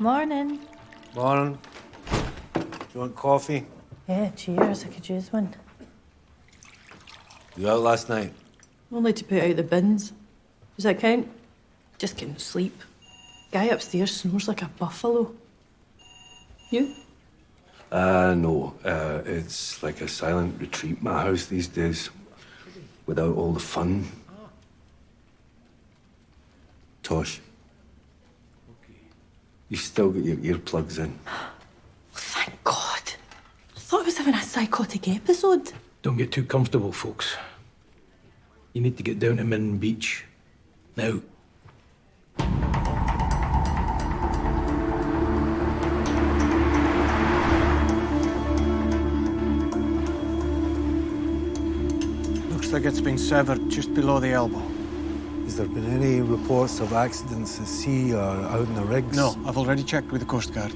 Morning. Morning. Do you want coffee? Yeah, cheers. I could use one. You out last night? Only to put out the bins. Does that count? Just couldn't sleep. Guy upstairs snores like a buffalo. You? No. It's like a silent retreat, my house these days. Without all the fun. Tosh. You still got your earplugs in. Thank God. I thought I was having a psychotic episode. Don't get too comfortable, folks. You need to get down to Min Beach. Now. Looks like it's been severed just below the elbow. Has there been any reports of accidents at sea or out in the rigs? No, I've already checked with the Coast Guard.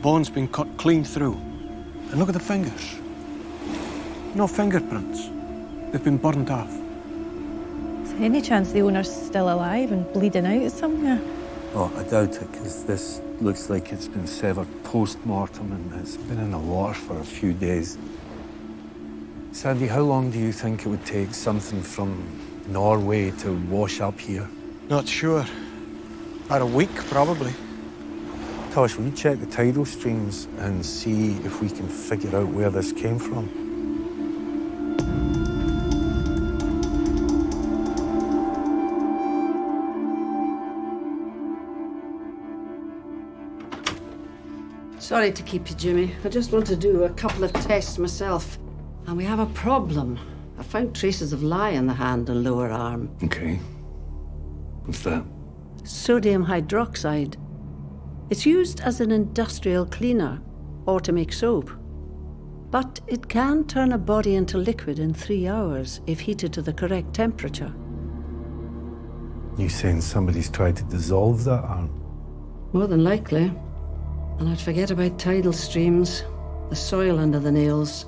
Bone's been cut clean through. And look at the fingers. No fingerprints. They've been burnt off. Is there any chance the owner's still alive and bleeding out somewhere? Oh, I doubt it, because this looks like it's been severed post-mortem and it's been in the water for a few days. Sandy, how long do you think it would take something from Norway to wash up here? Not sure. About a week, probably. Tosh, will you check the tidal streams and see if we can figure out where this came from? Sorry to keep you, Jimmy. I just want to do a couple of tests myself. And we have a problem. I found traces of lye in the hand and lower arm. Okay. What's that? Sodium hydroxide. It's used as an industrial cleaner or to make soap. But it can turn a body into liquid in 3 hours if heated to the correct temperature. You saying somebody's tried to dissolve that arm? More than likely. And I'd forget about tidal streams, the soil under the nails,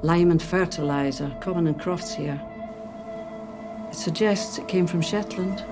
lime and fertilizer, common in crofts here. It suggests it came from Shetland.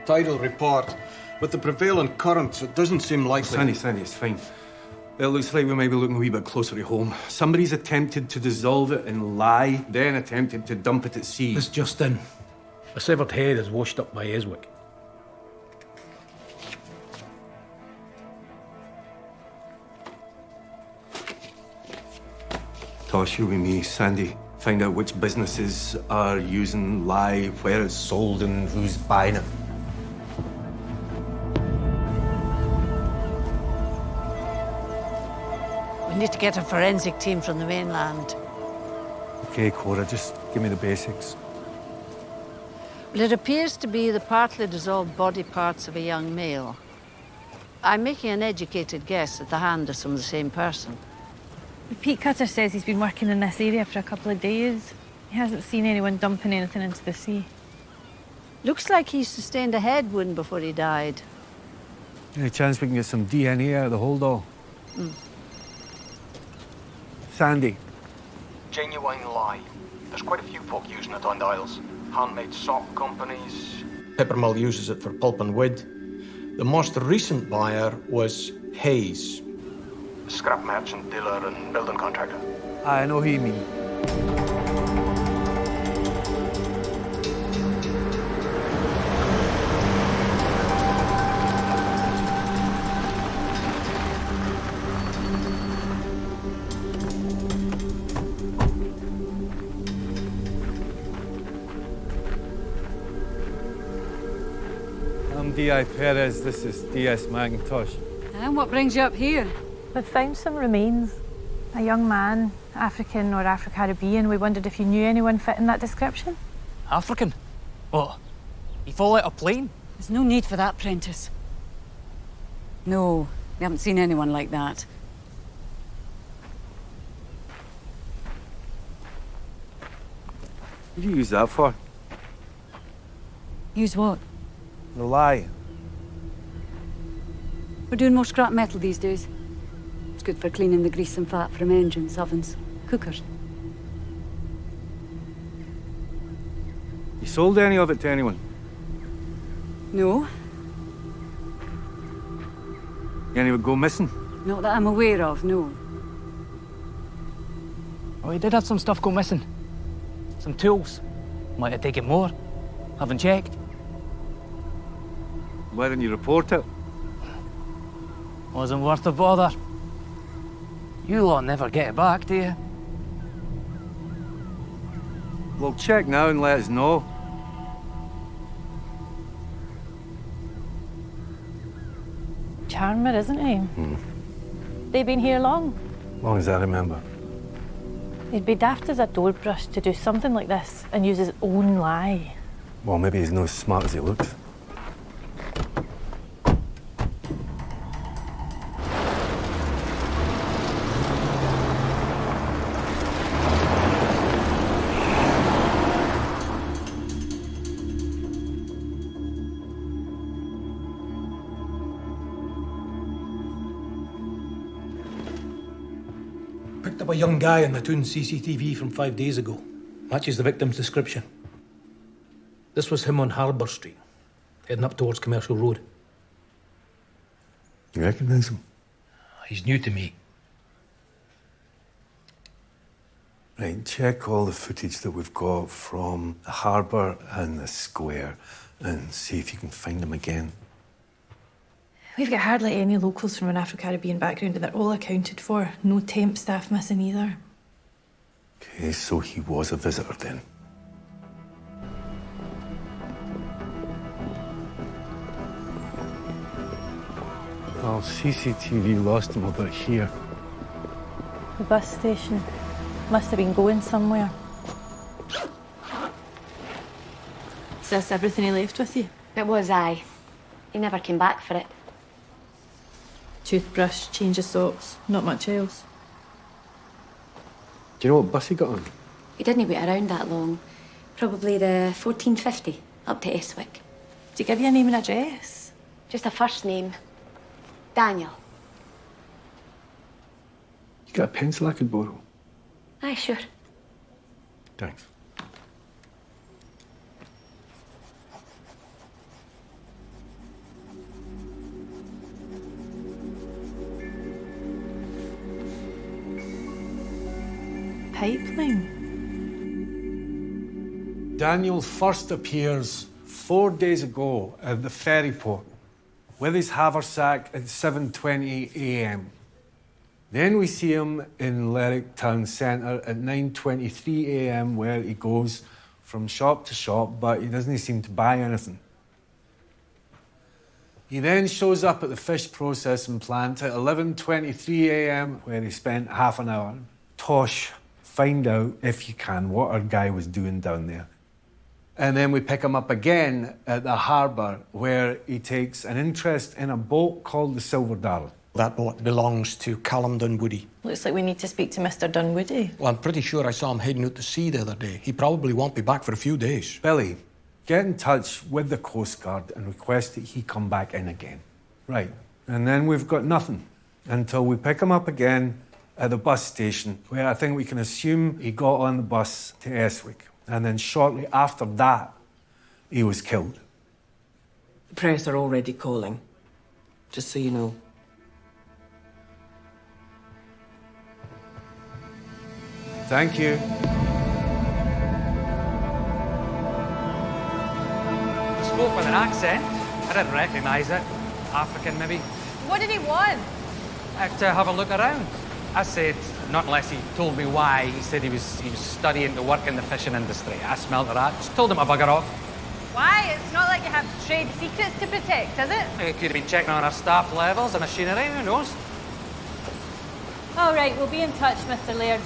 Tidal report. With the prevailing currents, it doesn't seem likely. Sandy, it's fine. It looks like we might be looking a wee bit closer to home. Somebody's attempted to dissolve it in lye, then attempted to dump it at sea. This just in. A severed head is washed up by Eswick. Tosh, you with me, Sandy. Find out which businesses are using lye, where it's sold, and who's buying it. We need to get a forensic team from the mainland. Okay, Cora, just give me the basics. Well, it appears to be the partly dissolved body parts of a young male. I'm making an educated guess that the hand is from the same person. Pete Cutter says he's been working in this area for a couple of days. He hasn't seen anyone dumping anything into the sea. Looks like he sustained a head wound before he died. Any chance we can get some DNA out of the holdall? Sandy. Genuine lye. There's quite a few folk using it on the Isles. Handmade sock companies. Peppermill uses it for pulp and wood. The most recent buyer was Hayes. Scrap merchant, dealer, and building contractor. I know who you mean. I'm D.I. Perez, this is D.S. McIntosh. And what brings you up here? We've found some remains. A young man, African or Afro-Caribbean. We wondered if you knew anyone fitting that description. African? What? He fall out of plane? There's no need for that, Prentice. No, we haven't seen anyone like that. What do you use that for? Use what? The lie. We're doing more scrap metal these days. It's good for cleaning the grease and fat from engines, ovens, cookers. You sold any of it to anyone? No, Any would go missing? not that I'm aware of, no. Oh, he did have some stuff go missing. Some tools. Might have taken more. Haven't checked. Why didn't you report it? Wasn't worth the bother. You lot never get it back, do you? Well, check now and let us know. Charmer, isn't he? They been here long? Long as I remember. He'd be daft as a door brush to do something like this and use his own lie. Well, maybe he's not as smart as he looks. Picked up a young guy on the toon CCTV from 5 days ago. Matches the victim's description. This was him on Harbour Street, heading up towards Commercial Road. You recognise him? He's new to me. Right, check all the footage that we've got from the harbour and the square and see if you can find him again. We've got hardly any locals from an Afro-Caribbean background and they're all accounted for. No temp staff missing either. Okay, so he was a visitor then. Well, CCTV lost him about here. The bus station. Must have been going somewhere. Is this everything he left with you? It was, aye. He never came back for it. Toothbrush, change of socks, not much else. Do you know what bus he got on? He didn't wait around that long. Probably the 1450 up to Eswick. Did he give you a name and address? Just a first name. Daniel. You got a pencil I could borrow? Aye, sure. Thanks. Pipeline. Daniel first appears 4 days ago at the ferry port with his haversack at 7:20 a.m. Then we see him in Lerwick Town Centre at 9:23 a.m. where he goes from shop to shop, but he doesn't seem to buy anything. He then shows up at the fish processing plant at 11:23 a.m. where he spent half an hour. Tosh, find out, if you can, what our guy was doing down there. And then we pick him up again at the harbour where he takes an interest in a boat called the Silver Darling. That boat belongs to Callum Dunwoody. Looks like we need to speak to Mr. Dunwoody. Well, I'm pretty sure I saw him heading out to sea the other day. He probably won't be back for a few days. Billy, get in touch with the Coast Guard and request that he come back in again. Right. And then we've got nothing until we pick him up again at the bus station, where I think we can assume he got on the bus to Eswick. And then shortly after that, he was killed. The press are already calling, just so you know. Thank you. He spoke with an accent. I didn't recognise it. African, maybe. What did he want? To have a look around. I said, not unless he told me why. He said he was studying to work in the fishing industry. I smelt of that. Just told him to bugger off. Why? It's not like you have trade secrets to protect, is it? He could have been checking on our staff levels and machinery. Who knows? All right, we'll be in touch, Mr. Laird.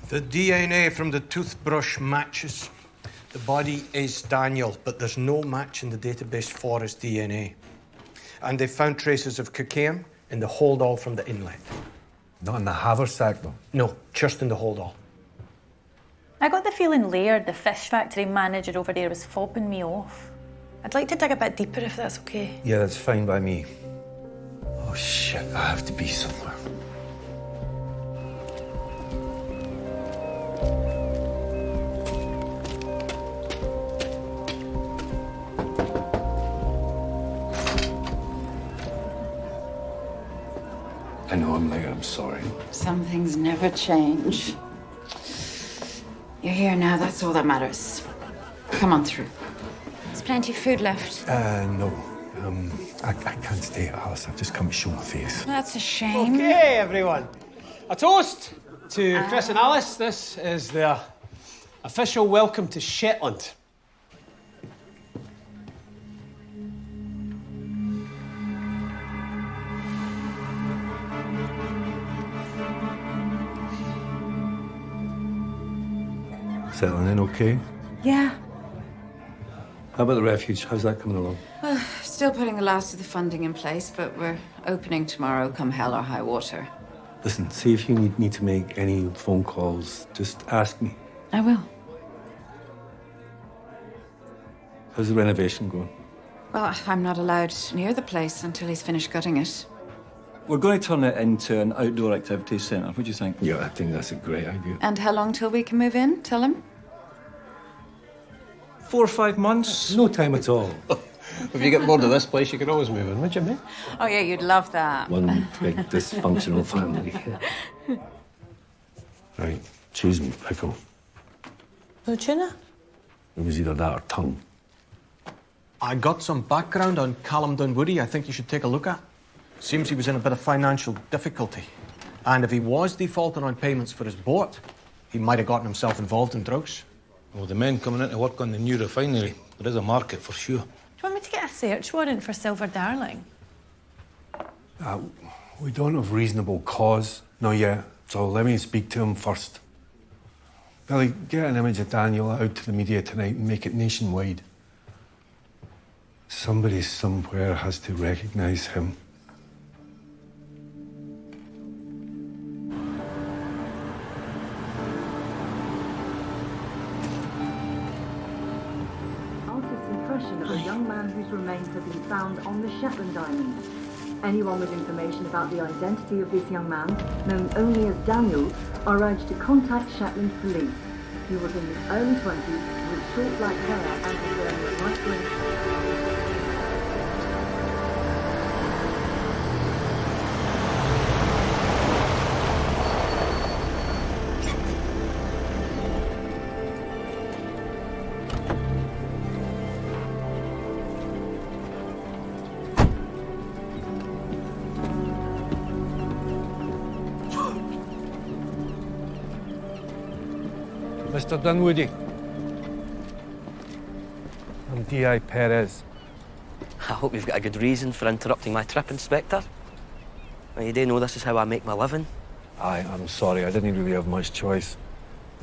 The DNA from the toothbrush matches. The body is Daniel, but there's no match in the database for his DNA. And they found traces of cocaine in the holdall from the inlet. Not in the haversack, though? No, just in the holdall. I got the feeling Laird, the fish factory manager over there, was fobbing me off. I'd like to dig a bit deeper if that's okay. Yeah, that's fine by me. Oh, shit, I have to be somewhere. I know I'm late, I'm sorry. Some things never change. You're here now, that's all that matters. Come on through. There's plenty of food left. No. I can't stay at house. I've just come to show my face. That's a shame. Okay, everyone. A toast to Chris and Alice. This is their official welcome to Shetland. Settling in okay? Yeah. How about the refuge? How's that coming along? Still putting the last of the funding in place, but we're opening tomorrow, come hell or high water. Listen, see if you need me to make any phone calls. Just ask me. I will. How's the renovation going? Well, I'm not allowed near the place until he's finished gutting it. We're going to turn it into an outdoor activities centre. What do you think? Yeah, I think that's a great idea. And how long till we can move in? Tell him. 4 or 5 months. No time at all. If you get bored of this place, you can always move in, would you, mate? Oh, yeah, you'd love that. One big dysfunctional family. Right, cheese and pickle. No tuna? It was either that or tongue. I got some background on Callum Dunwoody I think you should take a look at. Seems he was in a bit of financial difficulty. And if he was defaulting on payments for his boat, he might have gotten himself involved in drugs. Well, the men coming in to work on the new refinery, there is a market for sure. Do you want me to get a search warrant for Silver Darling? We don't have reasonable cause, not yet. So let me speak to him first. Billy, get an image of Daniel out to the media tonight and make it nationwide. Somebody somewhere has to recognise him. Artist's impression of a young man whose remains have been found on the Shetland Islands. Anyone with information about the identity of this young man, known only as Daniel, are urged to contact Shetland Police. He was in his early 20s with short black hair and was wearing a light grey. Mr. Dunwoody. I'm D.I. Perez. I hope you've got a good reason for interrupting my trip, Inspector. Well, you do know this is how I make my living. Aye, I'm sorry, I didn't really have much choice.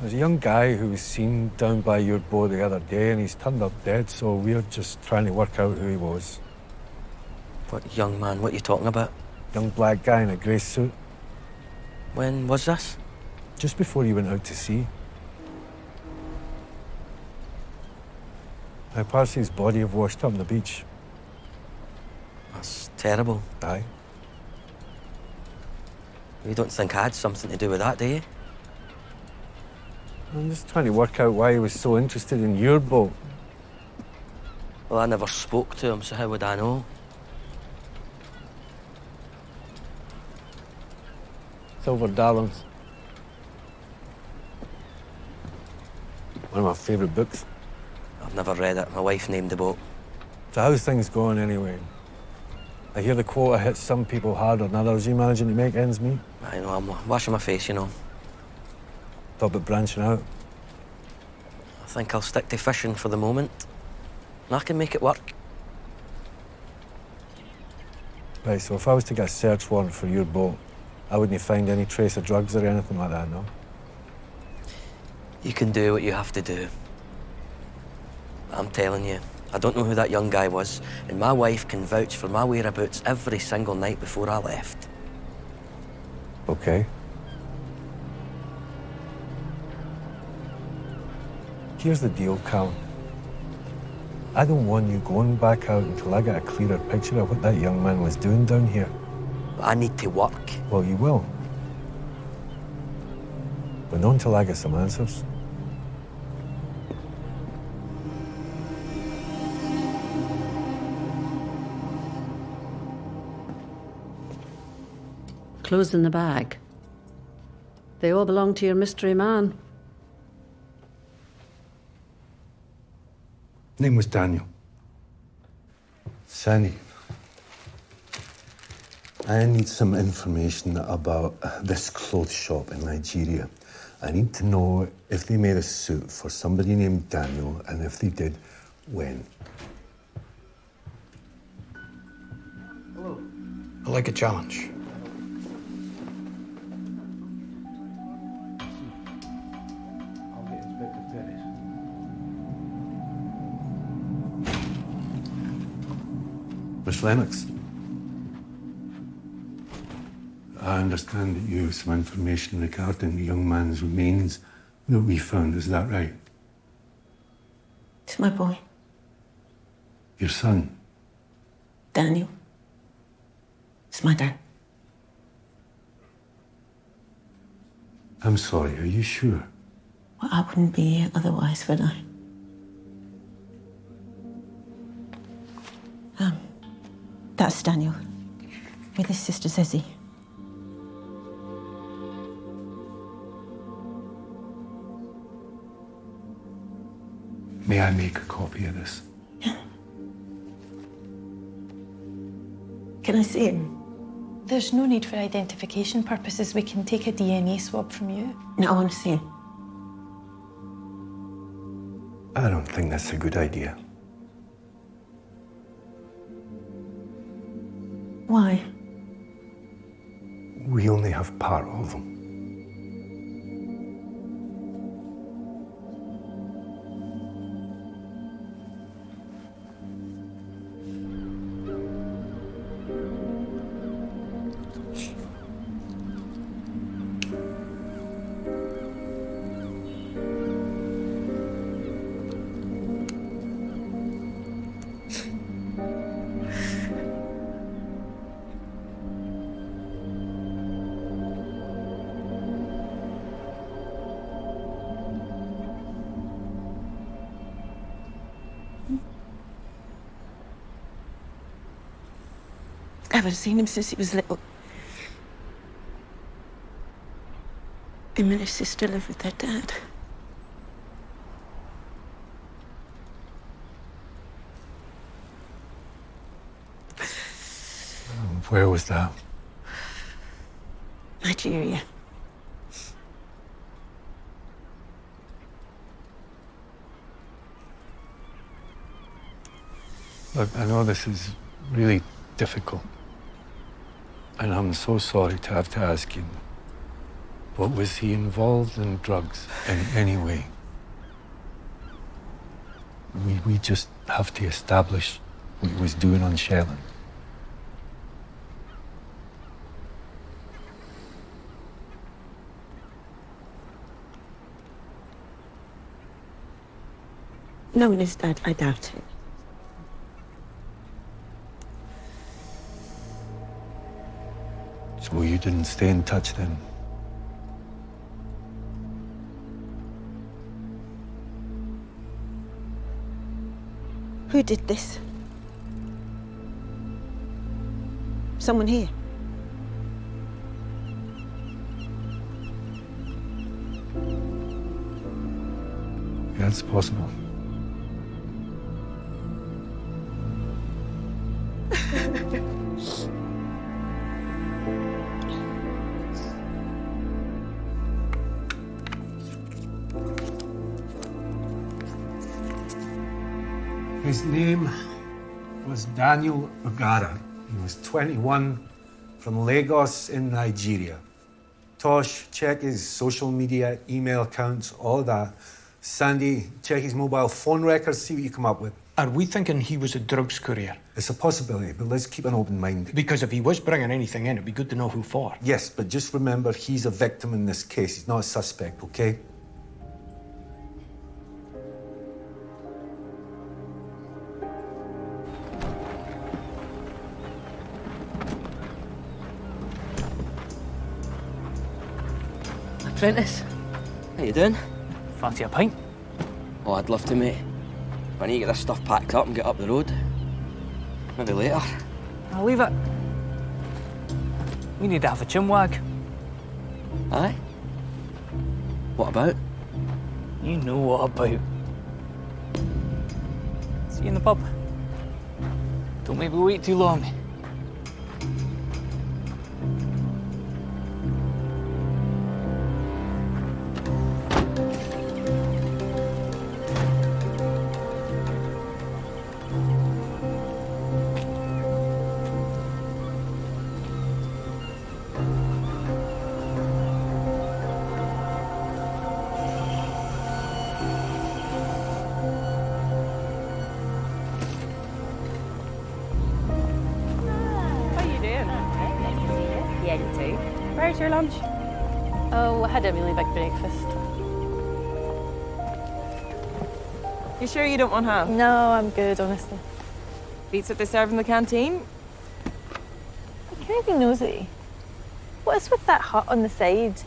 There's a young guy who was seen down by your boat the other day and he's turned up dead, so we're just trying to work out who he was. What young man? What are you talking about? Young black guy in a grey suit. When was this? Just before you went out to sea. Now, Parsy's body have washed up on the beach. That's terrible. Aye. You don't think I had something to do with that, do you? I'm just trying to work out why he was so interested in your boat. Well, I never spoke to him, so how would I know? Silver Darlings. One of my favourite books. I've never read it. My wife named the boat. So how's things going anyway? I hear the quota hits some people harder than others. You managing to make ends meet? I know, I'm washing my face, you know. Thought about branching out. I think I'll stick to fishing for the moment. And I can make it work. Right, so if I was to get a search warrant for your boat, I wouldn't find any trace of drugs or anything like that, no? You can do what you have to do. I'm telling you, I don't know who that young guy was, and my wife can vouch for my whereabouts every single night before I left. Okay. Here's the deal, Cal. I don't want you going back out until I get a clearer picture of what that young man was doing down here. But I need to work. Well, you will. But not until I get some answers. Clothes in the bag. They all belong to your mystery man. Name was Daniel. Sandy, I need some information about this clothes shop in Nigeria. I need to know if they made a suit for somebody named Daniel, and if they did, when. Hello. I like a challenge. Miss Lennox, I understand that you have some information regarding the young man's remains that we found. Is that right? It's my boy, Your son? Daniel. It's my dad. I'm sorry, are you sure? Well, I wouldn't be here otherwise, would I? That's Daniel, with his sister Zezzy. May I make a copy of this? Can I see him? There's no need for identification purposes. We can take a DNA swab from you. No, I want to see him. I don't think that's a good idea. Why? We only have part of them. I haven't seen him since he was little. Him and his sister live with their dad. Where was that? Nigeria. Look, I know this is really difficult. And I'm so sorry to have to ask you. But was he involved in drugs in any way? We just have to establish what he was doing on Shetland. Knowing his dad, I doubt it. So you didn't stay in touch then? Who did this? Someone here? Yeah, it's possible. His name was Daniel Ogara. He was 21, from Lagos in Nigeria. Tosh, check his social media, email accounts, all that. Sandy, check his mobile phone records, see what you come up with. Are we thinking he was a drugs courier? It's a possibility, but let's keep an open mind. Because if he was bringing anything in, it'd be good to know who for. Yes, but just remember, he's a victim in this case. He's not a suspect, okay? Apprentice, how you doing? Fancy a pint? Oh, I'd love to, mate. I need to get this stuff packed up and get up the road. Maybe later. I'll leave it. We need to have a chinwag. Aye? What about? You know what about. See you in the pub. Don't make me wait too long. Where's your lunch? Oh, I had a really big breakfast. You sure you don't want ham? No, I'm good, honestly. Beats what they serve in the canteen? Can I be nosy? What is with that hut on the side?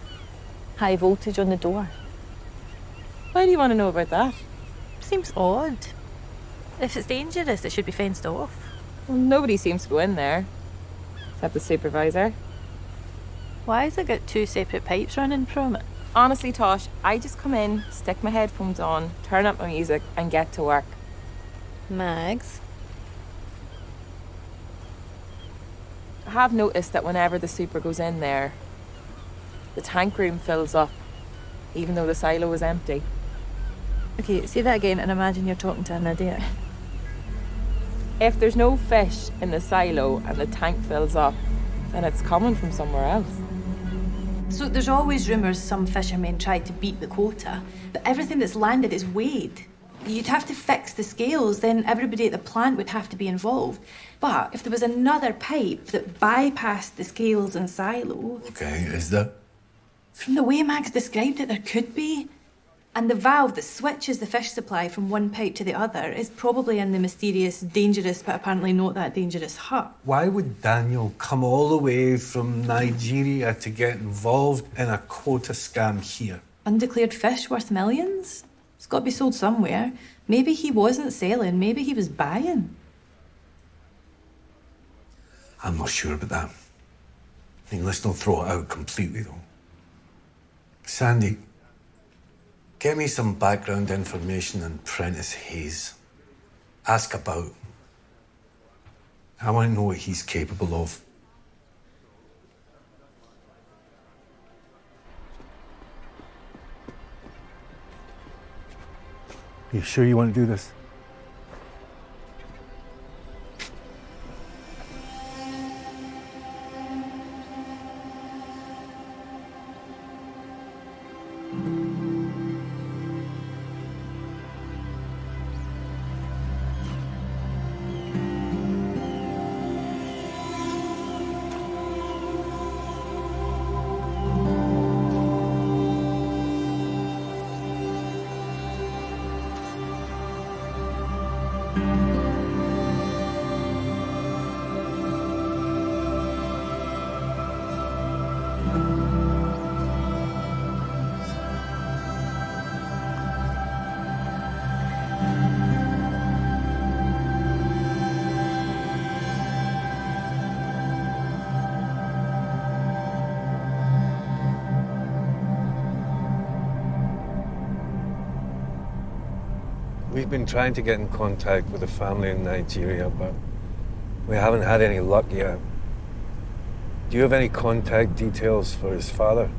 High voltage on the door. Why do you want to know about that? Seems odd. If it's dangerous, it should be fenced off. Well, nobody seems to go in there. Except the supervisor. Why has it got two separate pipes running from it? Honestly, Tosh, I just come in, stick my headphones on, turn up my music, and get to work. Mags? I have noticed that whenever the super goes in there, the tank room fills up, even though the silo is empty. Okay, say that again and imagine you're talking to an idiot. If there's no fish in the silo and the tank fills up, then it's coming from somewhere else. So there's always rumours some fishermen tried to beat the quota, but everything that's landed is weighed. You'd have to fix the scales, then everybody at the plant would have to be involved. But if there was another pipe that bypassed the scales and silo... Okay, is there? From the way Max described it, there could be. And the valve that switches the fish supply from one pipe to the other is probably in the mysterious, dangerous, but apparently not that dangerous hut. Why would Daniel come all the way from Nigeria to get involved in a quota scam here? Undeclared fish worth millions? It's got to be sold somewhere. Maybe he wasn't selling, maybe he was buying. I'm not sure about that. I mean, let's not throw it out completely, though. Sandy, get me some background information on Prentice Hayes. Ask about. I want to know what he's capable of. You sure you want to do this? We've been trying to get in contact with the family in Nigeria, but we haven't had any luck yet. Do you have any contact details for his father?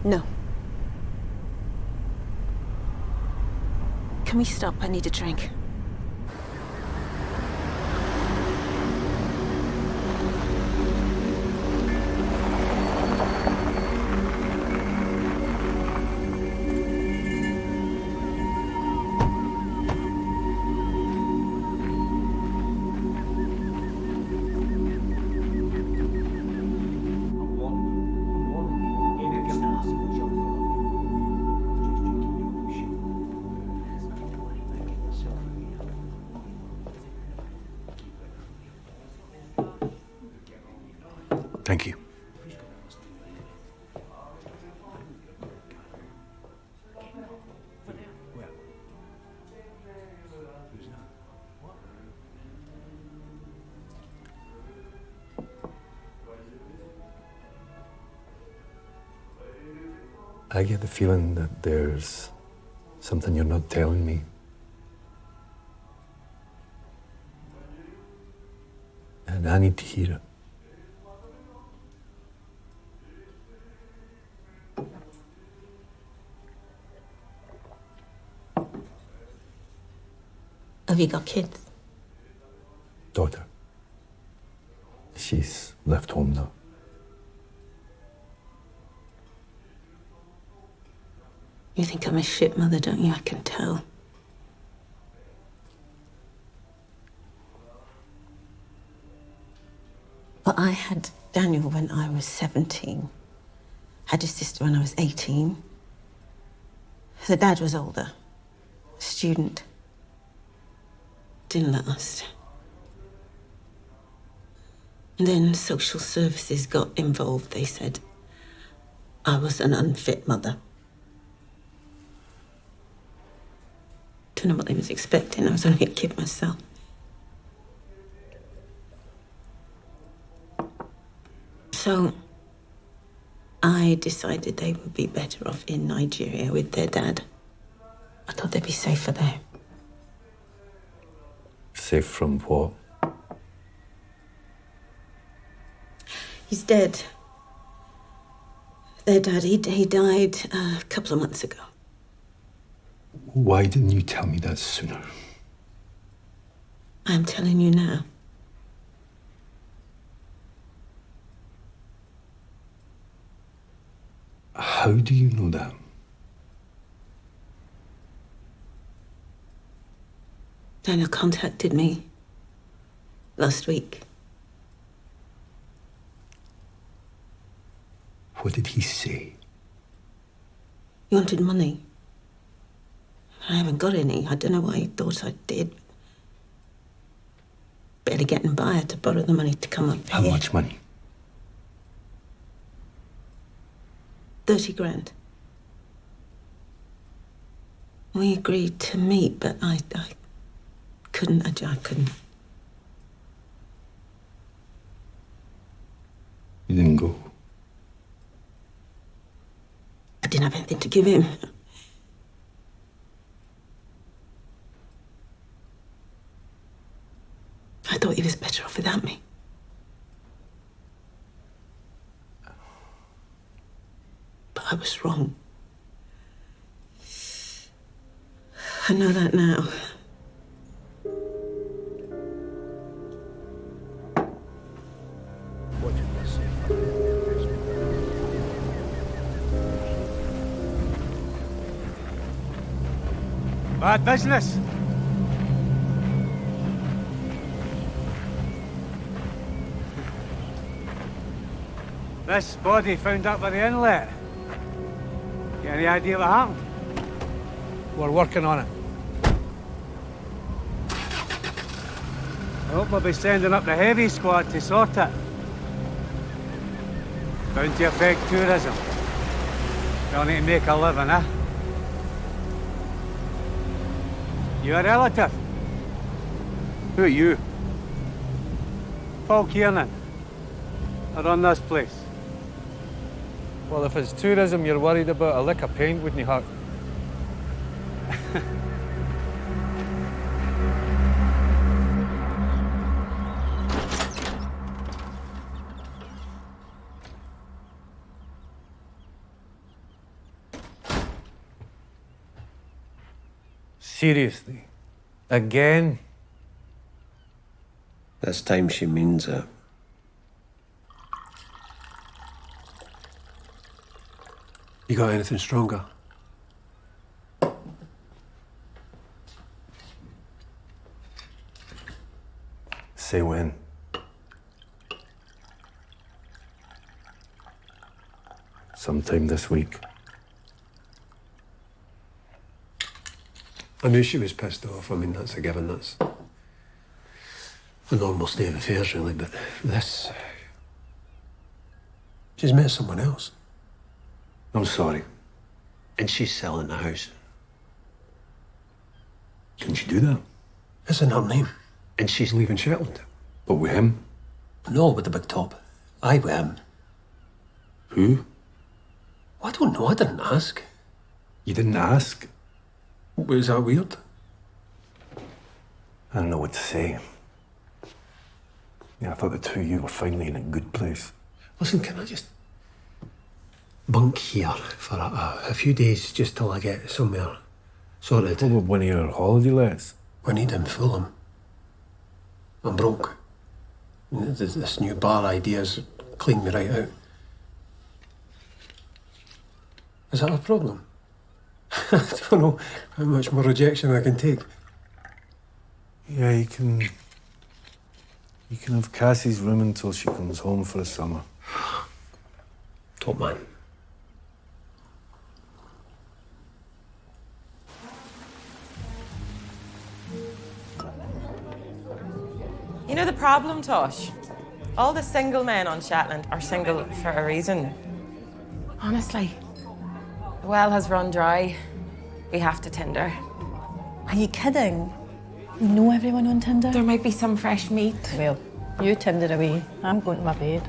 No. Can we stop? I need a drink. Thank you. I get the feeling that there's something you're not telling me. And I need to hear it. Have you got kids? Daughter. She's left home now. You think I'm a shit mother, don't you? I can tell. But I had Daniel when I was 17. Had a sister when I was 18. The dad was older. A student. Didn't last. And then social services got involved. They said I was an unfit mother. Don't know what they was expecting. I was only a kid myself. So I decided they would be better off in Nigeria with their dad. I thought they'd be safer there. Safe from what? He's dead. Their dad, he died a couple of months ago. Why didn't you tell me that sooner? I'm telling you now. How do you know that? Daniel contacted me last week. What did he say? He wanted money. I haven't got any. I don't know why he thought I did. Barely getting by. I had to borrow the money to come up How here. much money? 30 grand. We agreed to meet, but I couldn't. I couldn't. You didn't go. I didn't have anything to give him. I thought he was better off without me. But I was wrong. I know that now. Bad business. This body found up by the inlet. Get any idea what happened? We're working on it. I hope we'll be sending up the heavy squad to sort it. Bound to affect tourism. They'll need to make a living, eh? You a relative? Who are you? Paul Kiernan. I run this place. Well, if it's tourism you're worried about, a lick of paint wouldn't hurt. Seriously? Again? This time she means it. You got anything stronger? Say when. Sometime this week. I knew she was pissed off. I mean, that's a given. That's a normal state of affairs, really. But this... She's met someone else. I'm sorry. And she's selling the house. Can she do that? It's in her name. And she's leaving Shetland. But with him? No, with the big top. I with him. Who? I don't know, I didn't ask. You didn't ask? Was that weird? I don't know what to say. Yeah, I thought the two of you were finally in a good place. Listen, can I just bunk here for a few days just till I get somewhere sorted? What about one of your holiday lets? We need in Fulham. I'm broke. This new bar idea's cleaned me right out. Is that a problem? I don't know how much more rejection I can take. Yeah, you can have Cassie's room until she comes home for the summer. Top man. You know the problem, Tosh? All the single men on Shetland are single for a reason. Honestly. The well has run dry. We have to Tinder. Are you kidding? You know everyone on Tinder? There might be some fresh meat. Well, you Tinder away. I'm going to my bed.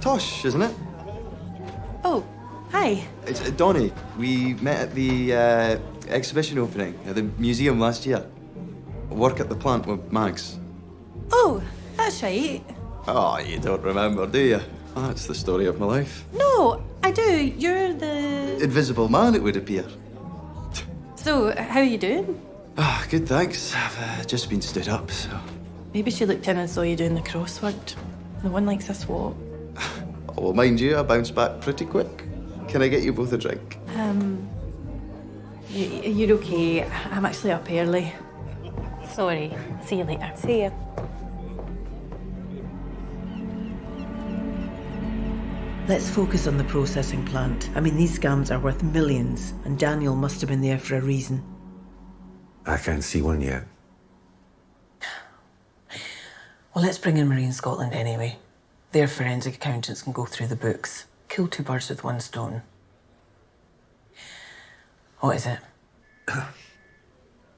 Tosh, isn't it? Oh, hi. It's Donnie. We met at the exhibition opening at the museum last year. I work at the plant with Mags. Oh, that's right. Oh, you don't remember, do you? Oh, that's the story of my life. No, I do. You're the... Invisible man, it would appear. So, how are you doing? Ah, good, thanks. I've just been stood up, so... Maybe she looked in and saw you doing the crossword. No one likes a swap. Oh, well, mind you, I bounce back pretty quick. Can I get you both a drink? You're okay. I'm actually up early. Sorry. See you later. See ya. Let's focus on the processing plant. I mean, these scams are worth millions, and Daniel must have been there for a reason. I can't see one yet. Well, let's bring in Marine Scotland anyway. Their forensic accountants can go through the books. Kill two birds with one stone. What is it?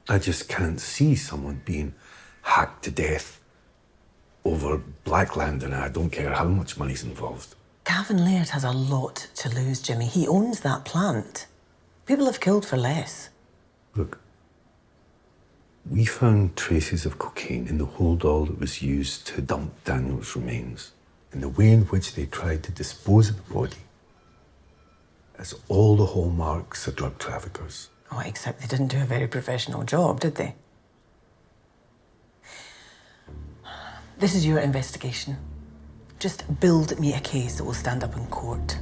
I just can't see someone being hacked to death over Blackland, and I don't care how much money's involved. Gavin Laird has a lot to lose, Jimmy. He owns that plant. People have killed for less. Look, we found traces of cocaine in the holdall that was used to dump Daniel's remains. And the way in which they tried to dispose of the body has all the hallmarks of drug traffickers. Oh, except they didn't do a very professional job, did they? This is your investigation. Just build me a case that will stand up in court.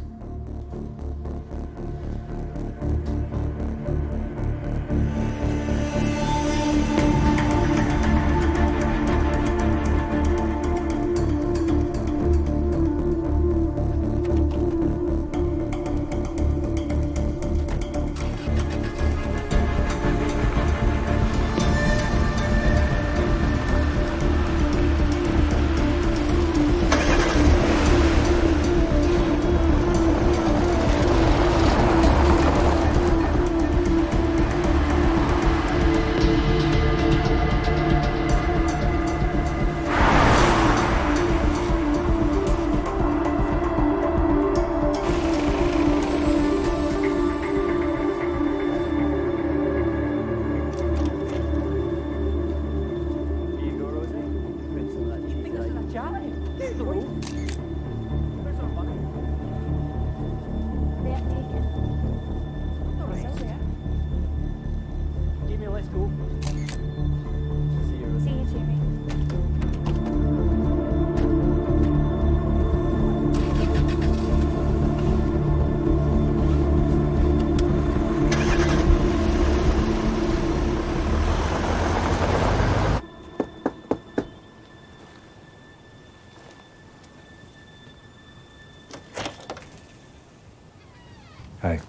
Hi.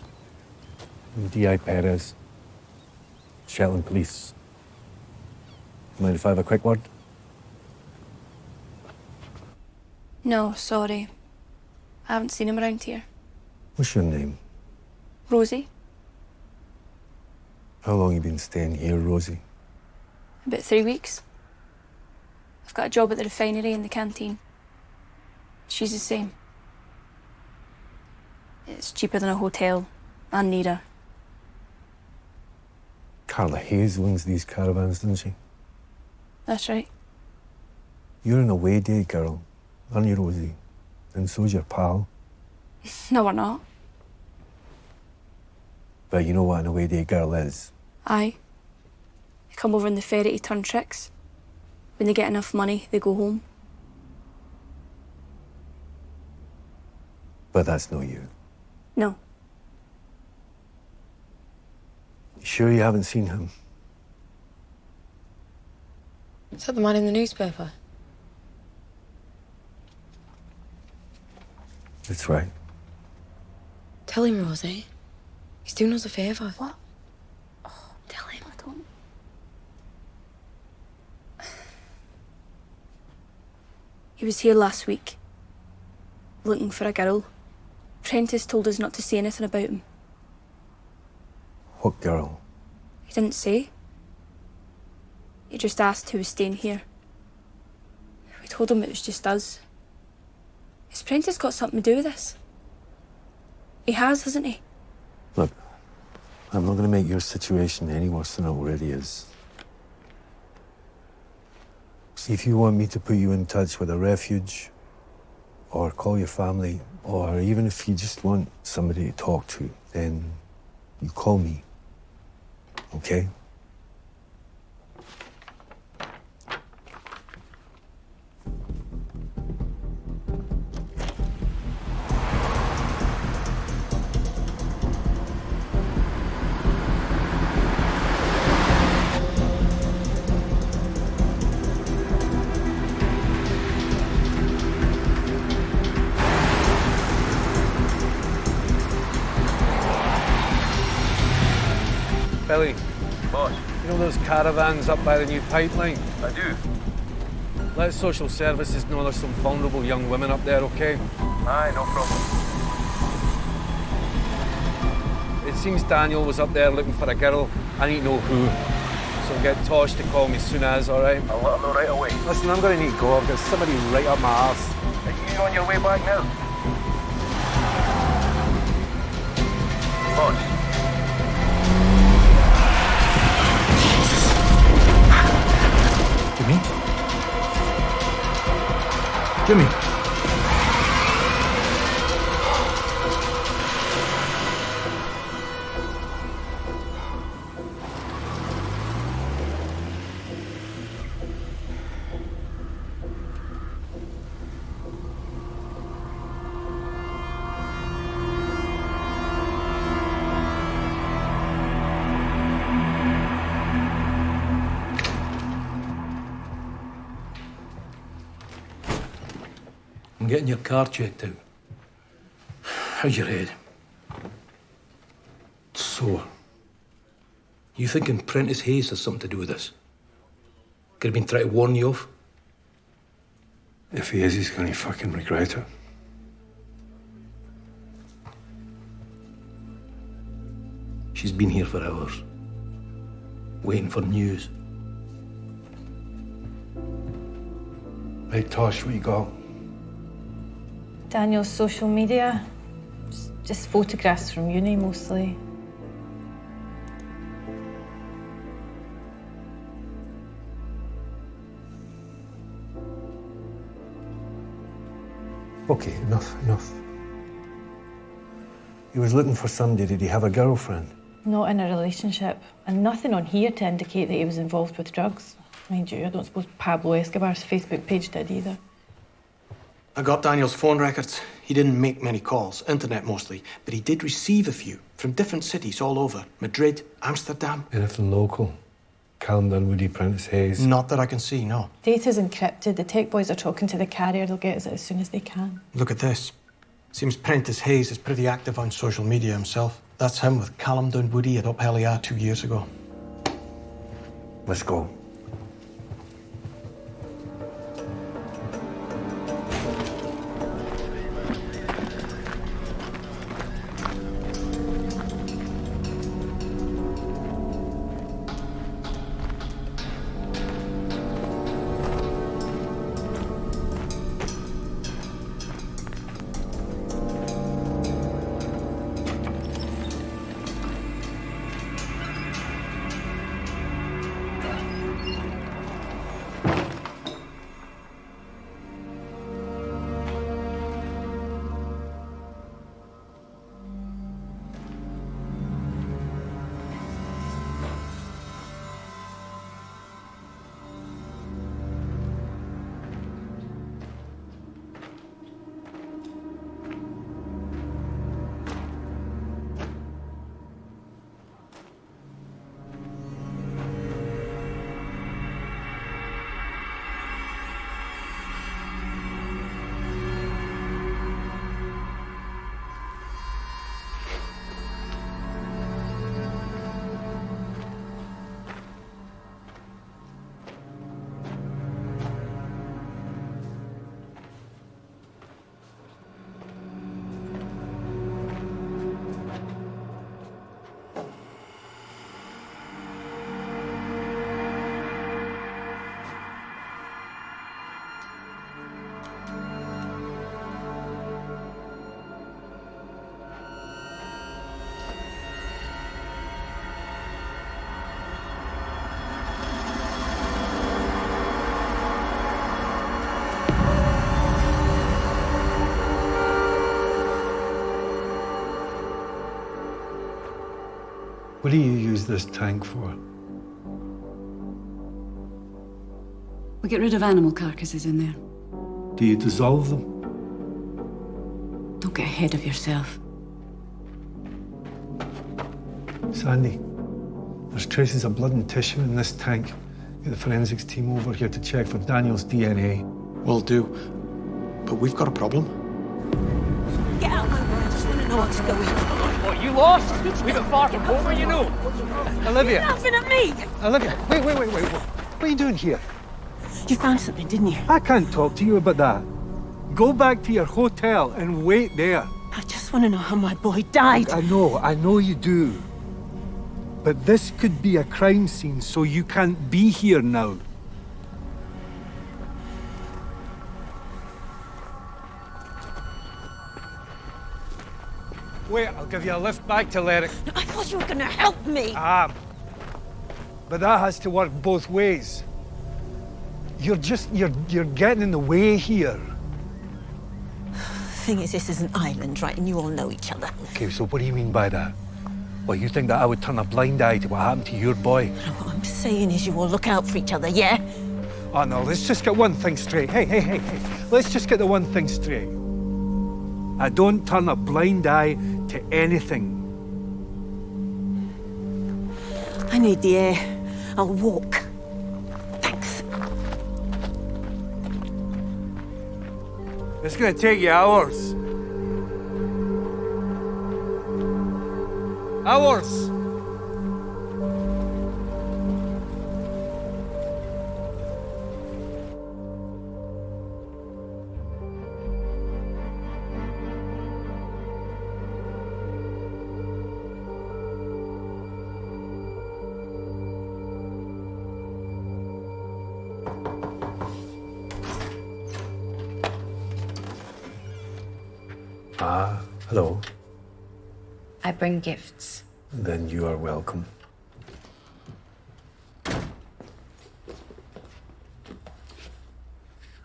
I'm D.I. Perez, Shetland Police. Mind if I have a quick word? No, sorry. I haven't seen him around here. What's your name? Rosie? How long you been staying here, Rosie? About 3 weeks. I've got a job at the refinery in the canteen. She's the same. It's cheaper than a hotel, and nearer. Carla Hayes owns these caravans, doesn't she? That's right. You're an away day girl, aren't you, Rosie? And so's your pal. No, we're not. But you know what an away day girl is? Aye. They come over in the ferry to turn tricks. When they get enough money, they go home. But that's no you. No. You sure you haven't seen him? Is that the man in the newspaper? That's right. Tell him, Rosie. He's doing us a favour. What? Oh, tell him. I don't... He was here last week, looking for a girl. Prentice told us not to say anything about him. What girl? He didn't say. He just asked who was staying here. We told him it was just us. Has Prentice got something to do with this? He has, hasn't he? Look, I'm not going to make your situation any worse than it already is. See, if you want me to put you in touch with a refuge, or call your family, or even if you just want somebody to talk to, then you call me. Okay? Billy. Boss. You know those caravans up by the new pipeline? I do. Let social services know there's some vulnerable young women up there, okay? Aye, no problem. It seems Daniel was up there looking for a girl. I need to know who. So get Tosh to call me soon as, all right? I'll let him know right away. Listen, I'm going to need to go. I've got somebody right up my arse. Are you on your way back now? Boss. Jimmy? Jimmy? I'm getting your car checked out. How's your head? It's sore. You thinking Prentice Hayes has something to do with this? Could have been trying to warn you off? If he is, he's going to fucking regret it. She's been here for hours, waiting for news. Right, Tosh, what you got? Daniel's social media, just photographs from uni mostly. Okay, enough. He was looking for somebody. Did he have a girlfriend? Not in a relationship, and nothing on here to indicate that he was involved with drugs. Mind you, I don't suppose Pablo Escobar's Facebook page did either. I got Daniel's phone records. He didn't make many calls, internet mostly, but he did receive a few from different cities all over. Madrid, Amsterdam. Anything local? Callum Dunwoody, Prentice Hayes? Not that I can see, no. Data's encrypted. The tech boys are talking to the carrier. They'll get us it as soon as they can. Look at this. Seems Prentice Hayes is pretty active on social media himself. That's him with Callum Dunwoody at Up Heliah 2 years ago. Let's go. What do you use this tank for? We get rid of animal carcasses in there. Do you dissolve them? Don't get ahead of yourself. Sandy, there's traces of blood and tissue in this tank. Get the forensics team over here to check for Daniel's DNA. Will do. But we've got a problem. Get out my way. I just want to know what's going on. What, you lost? We got far from home, you know. Olivia. You're laughing at me. Olivia, wait. What are you doing here? You found something, didn't you? I can't talk to you about that. Go back to your hotel and wait there. I just want to know how my boy died. I know you do. But this could be a crime scene, so you can't be here now. Wait, I'll give you a lift back to Lerwick. I thought you were going to help me. But that has to work both ways. You're getting in the way here. The thing is, this is an island, right? And you all know each other. Okay, so what do you mean by that? Well, you think that I would turn a blind eye to what happened to your boy? No, what I'm saying is you all look out for each other, yeah? Oh, no, let's just get one thing straight. Hey. Let's just get the one thing straight. I don't turn a blind eye to anything. I need the air. I'll walk. Thanks. It's gonna take you hours. Hours! Hello. I bring gifts. Then you are welcome.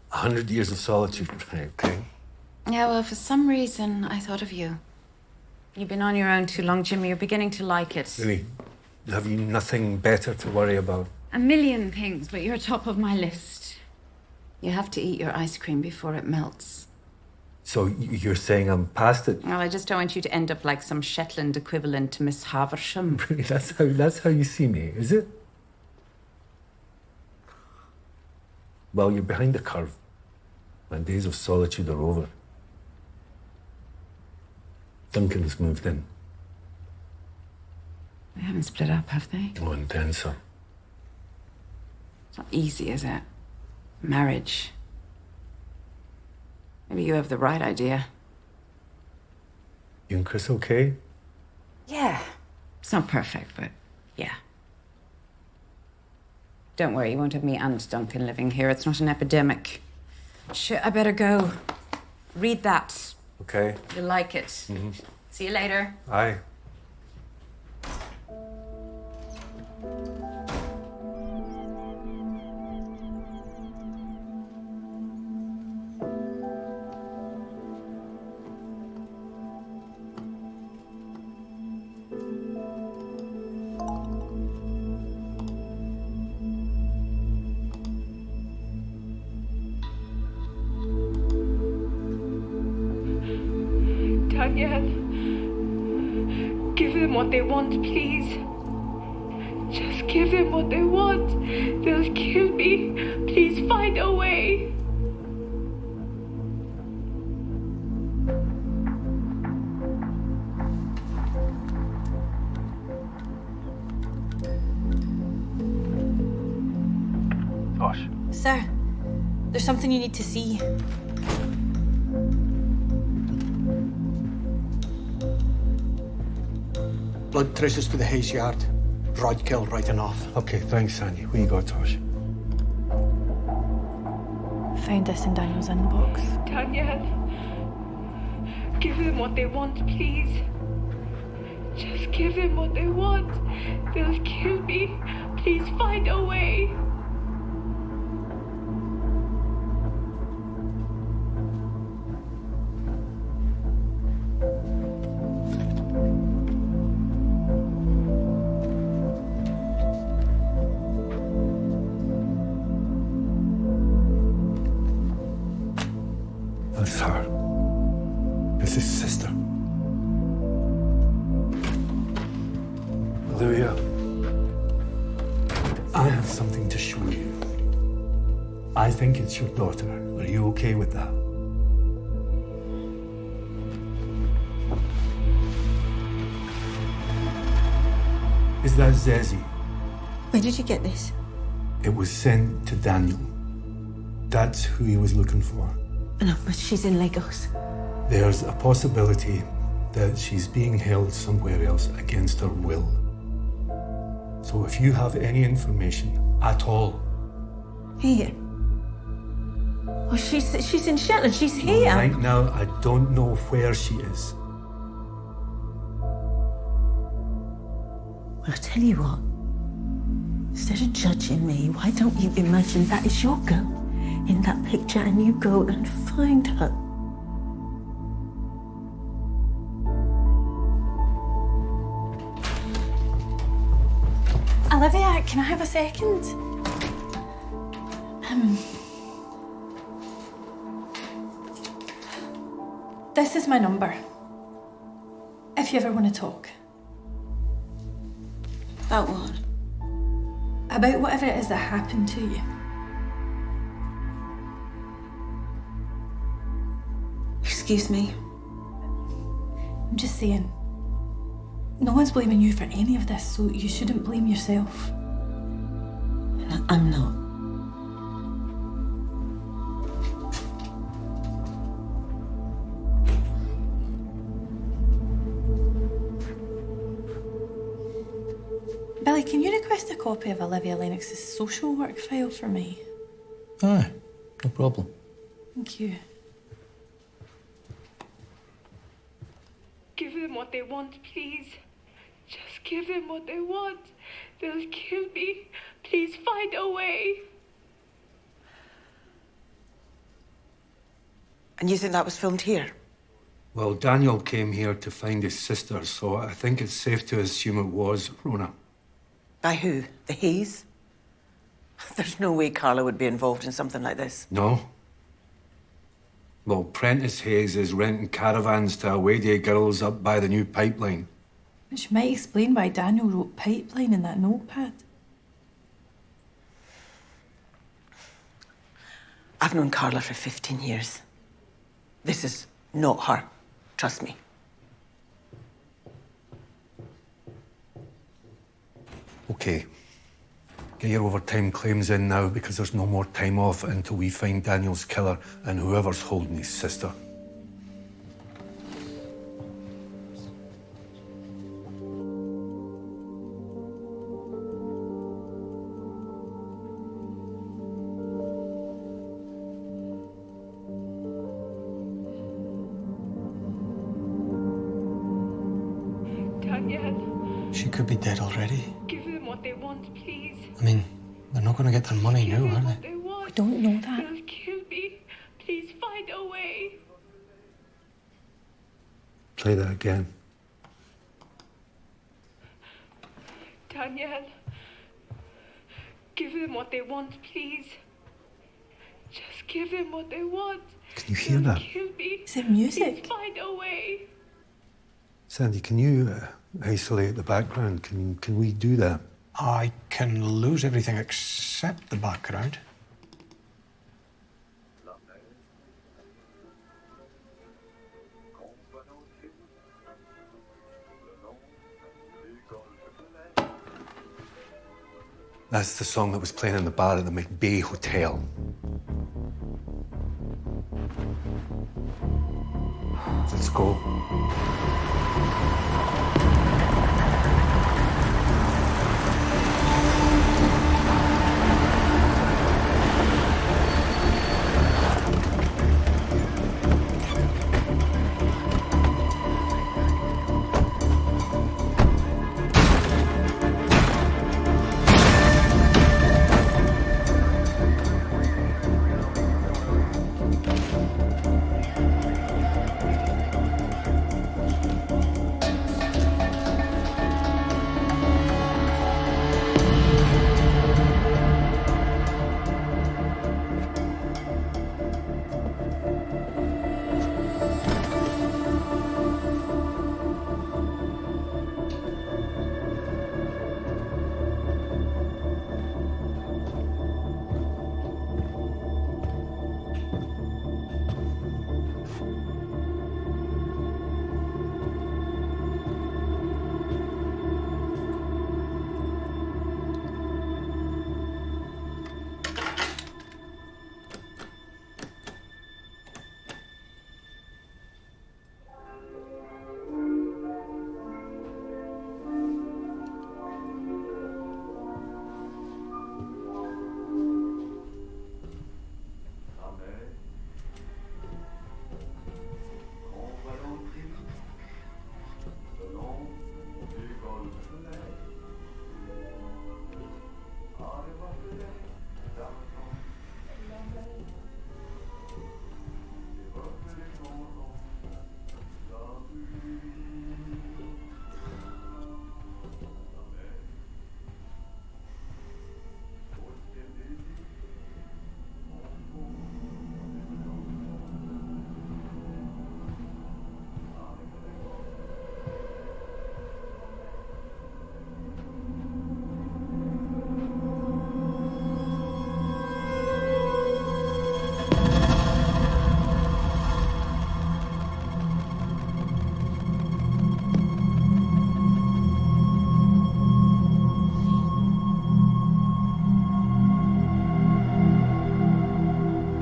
100 years of solitude, right, okay? Yeah, well, for some reason, I thought of you. You've been on your own too long, Jimmy. You're beginning to like it. Really? Have you nothing better to worry about? A million things, but you're top of my list. You have to eat your ice cream before it melts. So you're saying I'm past it? Well, I just don't want you to end up like some Shetland equivalent to Miss Haversham. Really? That's how you see me, is it? Well, you're behind the curve. My days of solitude are over. Duncan's moved in. They haven't split up, have they? Oh, and then some. It's not easy, is it? Marriage. Maybe you have the right idea. You and Chris okay? Yeah. It's not perfect, but yeah. Don't worry, you won't have me and Duncan living here. It's not an epidemic. Shit, I better go. Read that. Okay. You'll like it. Mm-hmm. See you later. Aye. Daniel, give them what they want, please. Just give them what they want. They'll kill me. Please find a way. Tosh. Sir, there's something you need to see. Blood traces to the Hayes yard. Roadkill right enough. Okay, thanks, Sandy. Where you go, Tosh? Found this in Daniel's inbox. Daniel, give them what they want, please. Just give them what they want. They'll kill me. Please find a way. It's her. It's his sister. Olivia, I have something to show you. I think it's your daughter. Are you okay with that? Is that Zezzy? Where did you get this? It was sent to Daniel. That's who he was looking for. No, but she's in Lagos. There's a possibility that she's being held somewhere else against her will. So if you have any information at all... Here? Oh, she's in Shetland. She's here. Right now, I don't know where she is. Well, I'll tell you what. Instead of judging me, why don't you imagine that is your girl in that picture and you go and find her? Olivia, can I have a second? This is my number. If you ever want to talk. About what? About whatever it is that happened to you. Excuse me? I'm just saying, no one's blaming you for any of this, so you shouldn't blame yourself. I'm not. Billy, can you request a copy of Olivia Lennox's social work file for me? Aye, no problem. Thank you. Give them what they want, please. Just give them what they want. They'll kill me. Please find a way. And you think that was filmed here? Well, Daniel came here to find his sister, so I think it's safe to assume it was Rona. By who? The Hayes? There's no way Carla would be involved in something like this. No? Well, Prentice Hayes is renting caravans to away day girls up by the new pipeline. Which might explain why Daniel wrote pipeline in that notepad. I've known Carla for 15 years. This is not her. Trust me. Okay. Get your overtime claims in now because there's no more time off until we find Daniel's killer and whoever's holding his sister. Daniel, She could be dead already. give them what they want, please. I mean, they're not going to get their money now, are they? They want. We don't know that. They'll kill me. Please find a way. Play that again. Daniel, give them what they want, please. Just give them what they want. Can you hear that? Kill me. Is it music? Please find a way. Sandy, can you isolate the background? Can we do that? I can lose everything except the background. That's the song that was playing in the bar at the McBay Hotel. Let's go.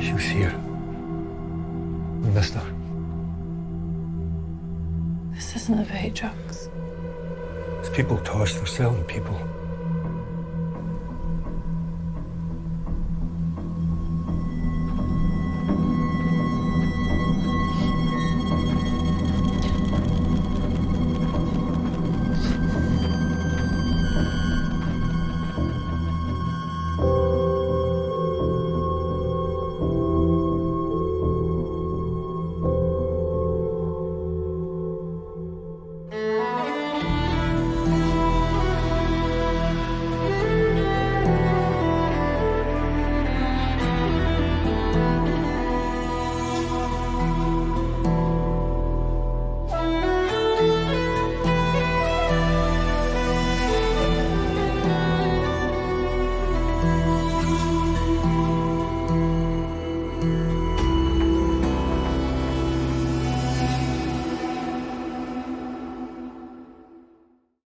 She was here. We missed her. This isn't about drugs. It's people, Tosh. They're selling people.